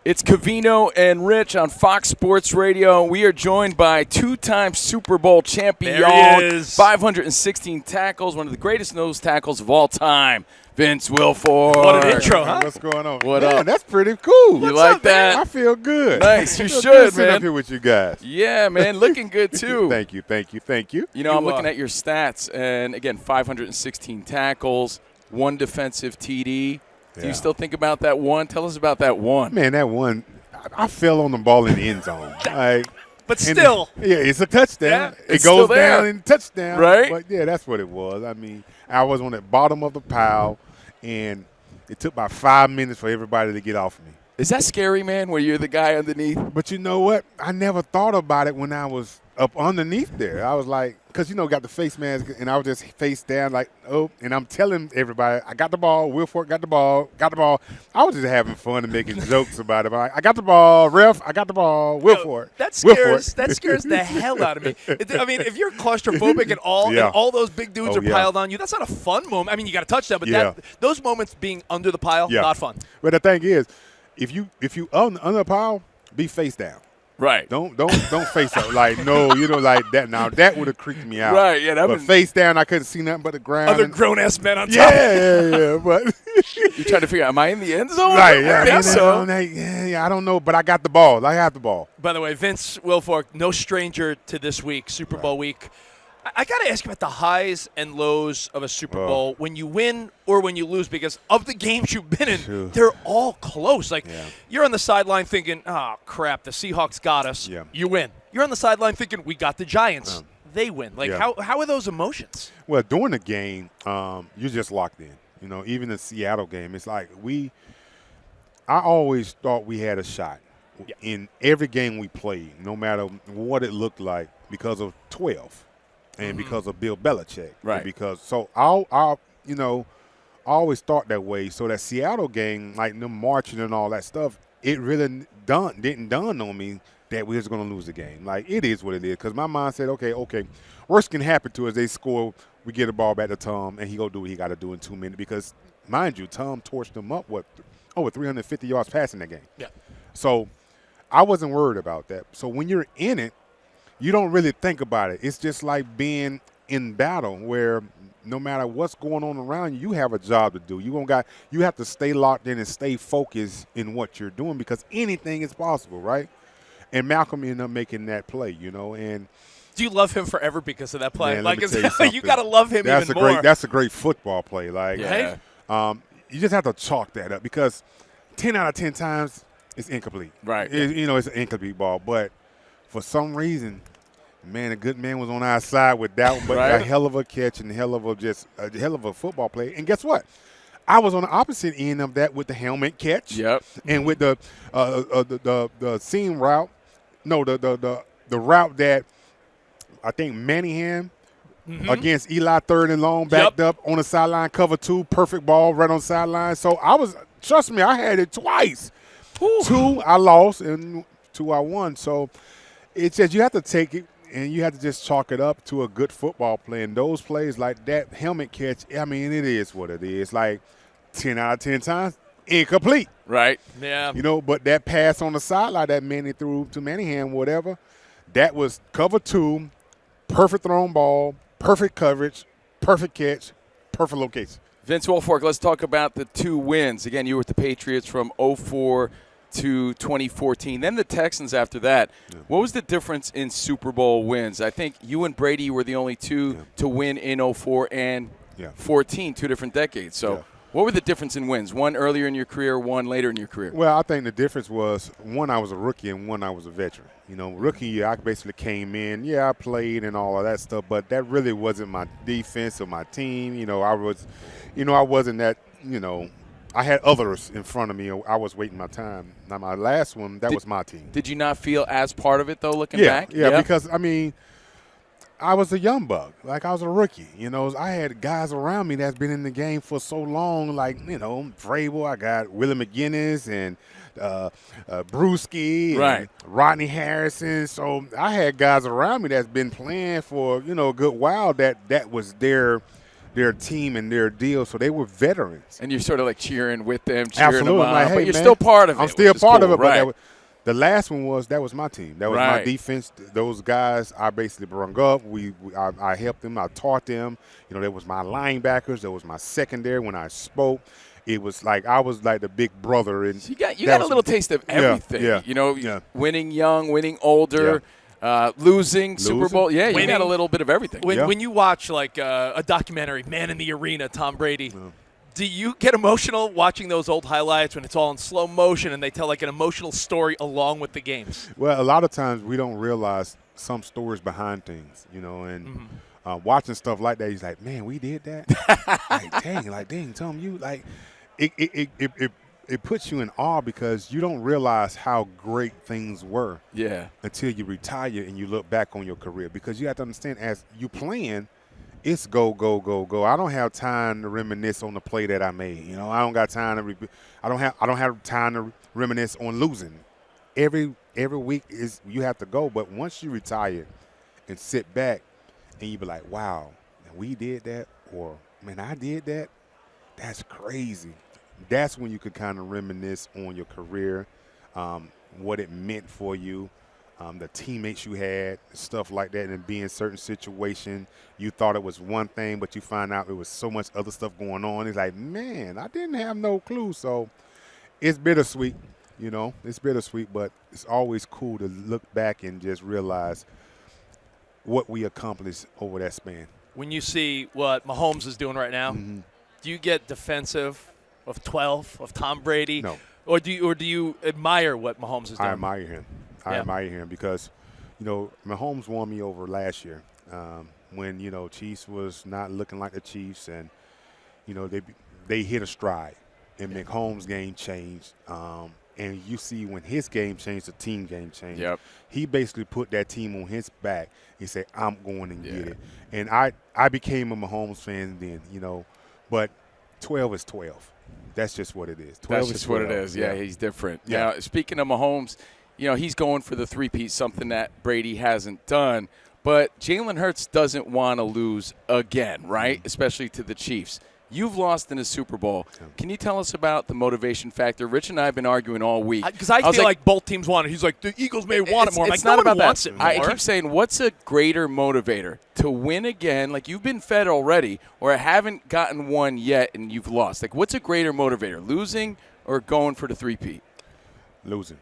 It's Covino and Rich on Fox Sports Radio. We are joined by two-time Super Bowl champion, There he is. 516 tackles, one of the greatest nose tackles of all time, Vince Wilfork. What an intro, huh? What's going on? What man, up? That's pretty cool. You like that? I feel good. Nice. You I feel should, good sitting man. up here with you guys. Yeah, man, looking good too. Thank you. You know, I'm looking at your stats, and again, 516 tackles, one defensive TD. Do Yeah. you still think about that one? Tell us about that one. Man, that one, I fell on the ball in the end zone. But still. Yeah, it's a touchdown. Yeah, it's it goes still there. down in touchdown. Right? But, yeah, that's what it was. I mean, I was on the bottom of the pile, and it took about 5 minutes for everybody to get off me. Is that scary, man, where you're the guy underneath? But you know what? I never thought about it when I was up underneath there. I was like, because, got the face mask, and I was just face down like, oh, and I'm telling everybody, I got the ball. Wilfork got the ball. I was just having fun and making jokes about it. I'm like, I got the ball. Ref, I got the ball. Wilfork. That scares the hell out of me. I mean, if you're claustrophobic and all those big dudes are piled on you, that's not a fun moment. I mean, you got to touch that, but those moments being under the pile, not fun. But the thing is, if you under the pile, be face down. Right. Don't face up. Like, no, like that. Now, that would have creeped me out. Right, yeah. But face down, I couldn't see nothing but the ground. Other grown-ass men on top. Yeah. But You're trying to figure out, am I in the end zone? right, yeah. I think so. I don't know, but I got the ball. I have the ball. By the way, Vince Wilfork, no stranger to this week, Super Bowl week. I got to ask you about the highs and lows of a Super Bowl when you win or when you lose, because of the games you've been in, they're all close. Like, you're on the sideline thinking, oh, crap, the Seahawks got us. Yeah. You win. You're on the sideline thinking, we got the Giants. They win. Like, how are those emotions? Well, during the game, you're just locked in. Even the Seattle game, it's like I always thought we had a shot in every game we played, no matter what it looked like, because of 12. And because of Bill Belichick. Right. I always thought that way. So that Seattle game, like them marching and all that stuff, it really didn't dawn on me that we was going to lose the game. Like, it is what it is. Because my mind said, okay, worst can happen to us. They score, we get the ball back to Tom, and he go do what he got to do in 2 minutes. Because, mind you, Tom torched them up, over 350 yards passing that game. Yeah. So I wasn't worried about that. So when you're in it, you don't really think about it. It's just like being in battle where no matter what's going on around you, you have a job to do. You have to stay locked in and stay focused in what you're doing, because anything is possible, right? And Malcolm ended up making that play, and do you love him forever because of that play? man, like, you got to love him even more. That's a great football play. Like, you just have to chalk that up, because 10 out of 10 times it's incomplete. Right. It's an incomplete ball, but for some reason, man, a good man was on our side with that one, but a hell of a catch and a hell of a football play. And guess what? I was on the opposite end of that with the helmet catch. Yep. And with the seam route, the route that I think Manningham against Eli, third and long, backed up on the sideline, cover 2, perfect ball right on the sideline. So trust me, I had it twice. Ooh. 2 I lost and 2 I won. So it says you have to take it and you have to just chalk it up to a good football play. And those plays like that helmet catch, I mean, it is what it is. Like 10 out of 10 times, incomplete. Right. Yeah. But that pass on the sideline that Manny threw to Manningham, whatever, that was cover 2, perfect thrown ball, perfect coverage, perfect catch, perfect location. Vince Wilfork, let's talk about the 2 wins. Again, you were with the Patriots from 2004 to 2014, then the Texans after that. Yeah. What was the difference in Super Bowl wins? I think you and Brady were the only 2 to win in 2004 and 14, 2 different decades. So what were the difference in wins? One earlier in your career, one later in your career? Well, I think the difference was, one, I was a rookie, and one, I was a veteran. Rookie year, I basically came in. Yeah, I played and all of that stuff, but that really wasn't my defense or my team. I wasn't that, I had others in front of me. I was waiting my time. Now, my last one, that was my team. Did you not feel as part of it, though, looking back? Yeah, because, I was a young buck. Like, I was a rookie. I had guys around me that's been in the game for so long, like, Vrabel. I got Willie McGinnis and Brewski and Rodney Harrison. So I had guys around me that's been playing for, a good while that was their their team and their deal, so they were veterans. And you're sort of like cheering with them, cheering Absolutely. them on, Like, hey, but you're man, still part of it. I'm still part of it, right. but the last one that was my team. That was my defense. Those guys I basically brought up. I helped them. I taught them. That was my linebackers. That was my secondary. When I spoke, it was like I was like the big brother. And so you got a little taste of everything. Yeah. Winning young, winning older. Losing Super Bowl. Yeah, you got a little bit of everything. When you watch like a documentary, Man in the Arena, Tom Brady, do you get emotional watching those old highlights when it's all in slow motion and they tell like an emotional story along with the games? Well, a lot of times we don't realize some stories behind things, and watching stuff like that, he's like, man, we did that? dang, Tom, you like it puts you in awe because you don't realize how great things were until you retire and you look back on your career. Because you have to understand, as you playing, it's go, go, go, go. I don't have time to reminisce on the play that I made. I don't got time to I don't have time to reminisce on losing. Every week you have to go. But once you retire and sit back and you be like, wow, we did that, or man, I did that. That's crazy. That's when you could kind of reminisce on your career, what it meant for you, the teammates you had, stuff like that, and be in certain situations. You thought it was one thing, but you find out it was so much other stuff going on. It's like, man, I didn't have no clue. So it's bittersweet, It's bittersweet, but it's always cool to look back and just realize what we accomplished over that span. When you see what Mahomes is doing right now, do you get defensive of 12, of Tom Brady? No. Or do you admire what Mahomes is doing? I admire him. I admire him because, Mahomes won me over last year when, Chiefs was not looking like the Chiefs, and, they hit a stride, and Mahomes' game changed. And you see when his game changed, the team game changed. Yep. He basically put that team on his back. He said, I'm going and get it. And I became a Mahomes fan then, but 12 is 12. That's just what it is. 12 That's just what it is. Yeah, he's different. Yeah. Now, speaking of Mahomes, he's going for the three-peat, something that Brady hasn't done. But Jalen Hurts doesn't want to lose again, right? Especially to the Chiefs. You've lost in a Super Bowl. Can you tell us about the motivation factor? Rich and I have been arguing all week. Because I feel like both teams want it. He's like, the Eagles may want it more. I'm it's like, not no about one wants that. it more. I keep saying, what's a greater motivator? To win again, like you've been fed already, or haven't gotten one yet and you've lost? Like, what's a greater motivator, losing or going for the three-peat? Losing.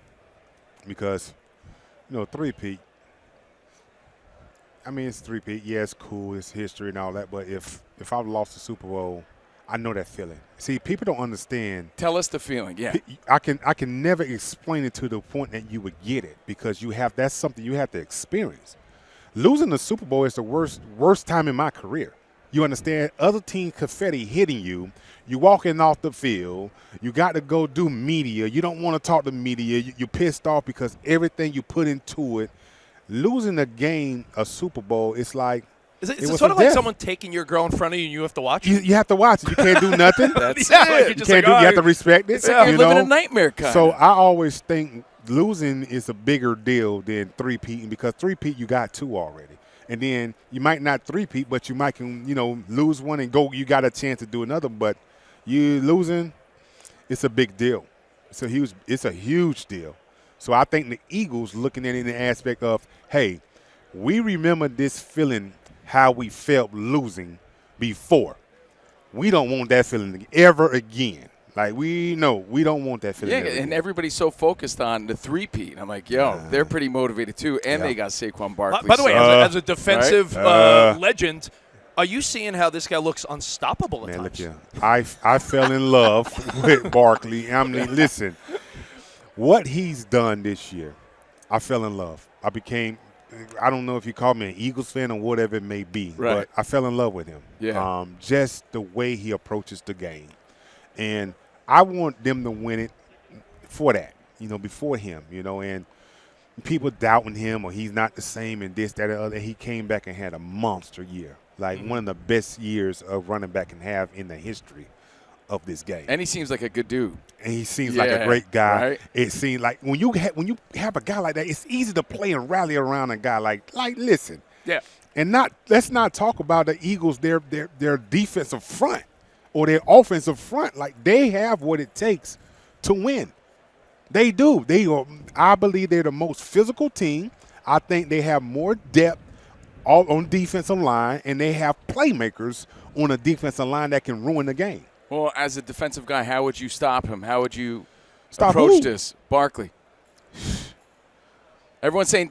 Because, three-peat, I mean, it's three-peat. Yeah, it's cool. It's history and all that. But if I've lost the Super Bowl, I know that feeling. See, people don't understand. Tell us the feeling, yeah. I can never explain it to the point that you would get it because that's something you have to experience. Losing the Super Bowl is the worst time in my career. You understand? Other team confetti hitting you. You walking off the field. You got to go do media. You don't want to talk to media. You're pissed off because everything you put into it. Losing a game, a Super Bowl, it's like, is it sort of like someone taking your girl in front of you and you have to watch it? You have to watch it. You can't do nothing. That's it. You have to respect it. It's like you're living a nightmare kind of. So I always think losing is a bigger deal than three-peating because three-peat you got two already. And then you might not three-peat, but you might lose one and go. You got a chance to do another. But you losing, it's a big deal. It's a huge deal. So I think the Eagles looking at it in the aspect of, hey, we remember this feeling how we felt losing before. We don't want that feeling ever again. Like, we know we don't want that feeling. Yeah, and everybody's so focused on the three-peat. I'm like, they're pretty motivated too, and they got Saquon Barkley. By the way, as a defensive legend, are you seeing how this guy looks unstoppable at times? Look here. I fell in love with Barkley. I mean, listen, what he's done this year, I fell in love. I don't know if you call me an Eagles fan or whatever it may be, but I fell in love with him. Yeah. Just the way he approaches the game. And I want them to win it for that, before him, and people doubting him or he's not the same and this, that, and other. He came back and had a monster year, like one of the best years of running back can have in the history of this game. And he seems like a good dude. And he seems like a great guy. Right? It seems like when you have a guy like that, it's easy to play and rally around a guy like listen, Yeah. And let's not talk about the Eagles, their defensive front or their offensive front. Like, they have what it takes to win. They do. I believe they're the most physical team. I think they have more depth all on defensive line, and they have playmakers on a defensive line that can ruin the game. Well, as a defensive guy, how would you stop him? How would you Stop approach who? this? Barkley. Everyone's saying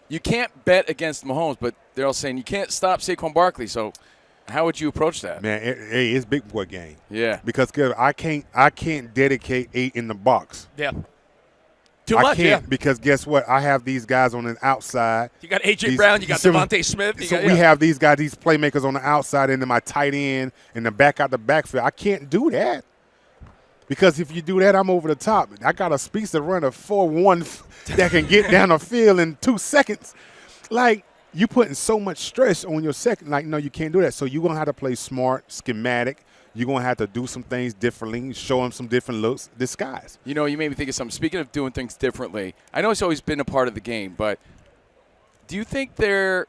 you can't bet against Mahomes, but they're all saying you can't stop Saquon Barkley. So how would you approach that? Man, it's big boy game. Yeah. Because I can't dedicate 8 in the box. Yeah. Too I much, can't yeah. because guess what? I have these guys on the outside. You got A.J. Brown, you got Devontae Smith. We have these guys, these playmakers on the outside, and then my tight end and the back out the backfield. I can't do that because if you do that, I'm over the top. I got a speedster runner 4.1 that can get down the field in 2 seconds. Like, you putting so much stress on your second. Like, no, you can't do that. So you're going to have to play smart, schematic. You're going to have to do some things differently, show them some different looks, disguise. You know, you made me think of something. Speaking of doing things differently, I know it's always been a part of the game, but do you think there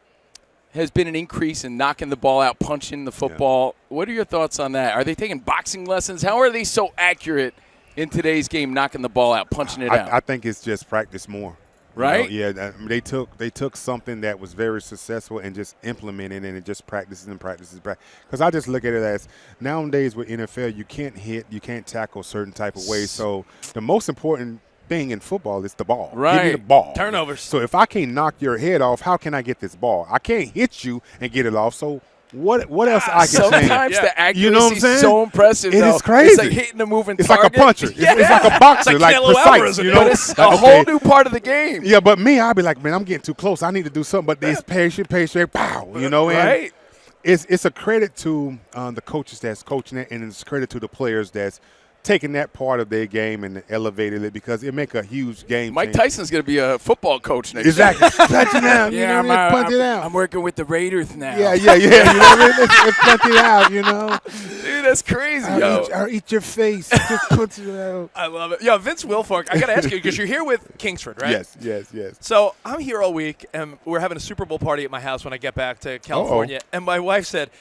has been an increase in knocking the ball out, punching the football? Yeah. What are your thoughts on that? Are they taking boxing lessons? How are they so accurate in today's game, knocking the ball out, punching it out? I think it's just practice more. Right? You know, they took something that was very successful and just implemented it and just practices. Because I just look at it as nowadays with NFL, you can't hit, you can't tackle certain type of ways. So the most important thing in football is the ball. Right. Give me the ball. Turnovers. So if I can't knock your head off, how can I get this ball? I can't hit you and get it off. So what else I can change? Sometimes the accuracy You know what I'm saying? is so impressive. It though. is crazy. It's like hitting a moving It's target. like a puncher. Yeah. It's like a boxer, It's like Canelo precise. Alvarez, You know, But it's a Like, whole okay. new part of the game. Yeah, but me, I'll be like, man, I'm getting too close. I need to do something. But it's patient, pow, you know. And Right. it's a credit to the coaches that's coaching it, and it's a credit to the players that's taking that part of their game and elevated it because it make a huge game Mike change. Tyson's going to be a football coach next Exactly. year. Punch it out. You know what I mean? Punch it out. I'm working with the Raiders now. Yeah. You know what I mean? Let's punch it out, you know. Dude, that's crazy, yo. I'll eat your face. Just punch it out. I love it. Yeah, Vince Wilfork, I got to ask you because you're here with Kingsford, right? Yes. So I'm here all week, and we're having a Super Bowl party at my house when I get back to California. And my wife said,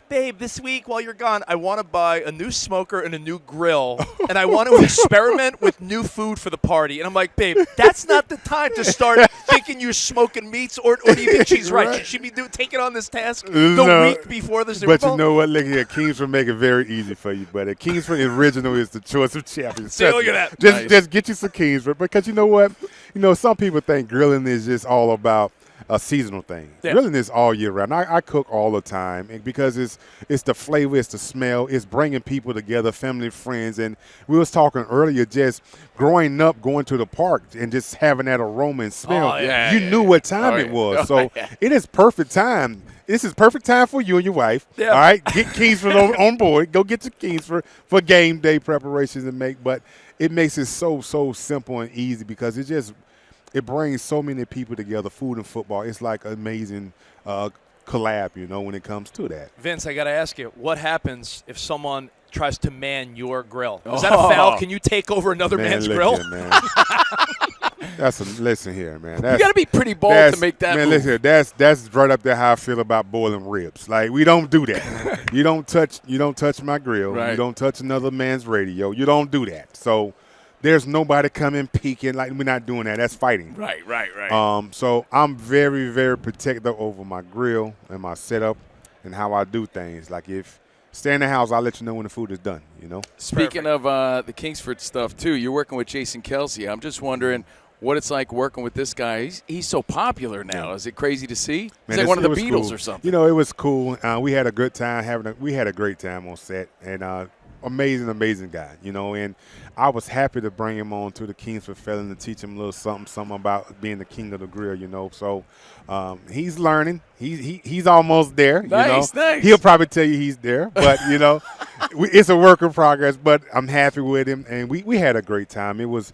babe, this week while you're gone, I want to buy a new smoker and a new grill, and I want to experiment with new food for the party. And I'm like, babe, that's not the time to start thinking you're smoking meats, or do you think she's right? Should she be taking on this task the week before the Super Bowl? But you know what? Look here, Kingsford make it very easy for you, buddy. Kingsford original is the choice of champions. See, look at that. Just get you some Kingsford because you know what? You know, some people think grilling is just all about a seasonal thing. Yeah. Grilling is all year round. I cook all the time because it's the flavor, it's the smell, it's bringing people together, family, friends. And we was talking earlier, just growing up, going to the park and just having that aroma and smell. Oh, yeah, you knew what time it was. So it is perfect time. This is perfect time for you and your wife. Yeah. All right, get Kingsford on board. Go get your Kingsford for game day preparations and make. But it makes it so simple and easy because it brings so many people together. Food and football. It's like an amazing collab, you know, when it comes to that. Vince, I got to ask you, what happens if someone tries to man your grill? Is that a foul? Can you take over another man's look grill? here, man. Listen here, man. You got to be pretty bold to make that man, move. listen, that's right up there how I feel about boiling ribs. Like, we don't do that. You don't touch my grill. Right. You don't touch another man's radio. You don't do that. So there's nobody coming peeking. Like, we're not doing that. That's fighting. Right. So I'm very, very protective over my grill and my setup and how I do things. Like, if stay in the house, I'll let you know when the food is done, you know? Speaking of the Kingsford stuff, too, you're working with Jason Kelsey. I'm just wondering what it's like working with this guy. He's so popular now. Is it crazy to see? He's Man, like one of the it was Beatles cool. or something. You know, it was cool. We had a good time we had a great time on set, and amazing guy, you know, and I was happy to bring him on to the Kingsford Felon to teach him a little something about being the king of the grill, you know. So he's learning. He's almost there, Nice. He'll probably tell you he's there, but, you know, it's a work in progress, but I'm happy with him, and we had a great time. It was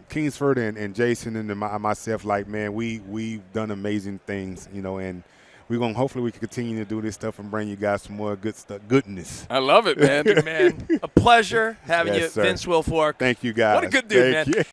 Kingsford and Jason and myself, like, man, we've done amazing things, you know, and hopefully we can continue to do this stuff and bring you guys some more good stuff, goodness. I love it, man. Man, a pleasure having Yes, you, sir. Vince Wilfork. Thank you, guys. What a good dude, Thank man. you.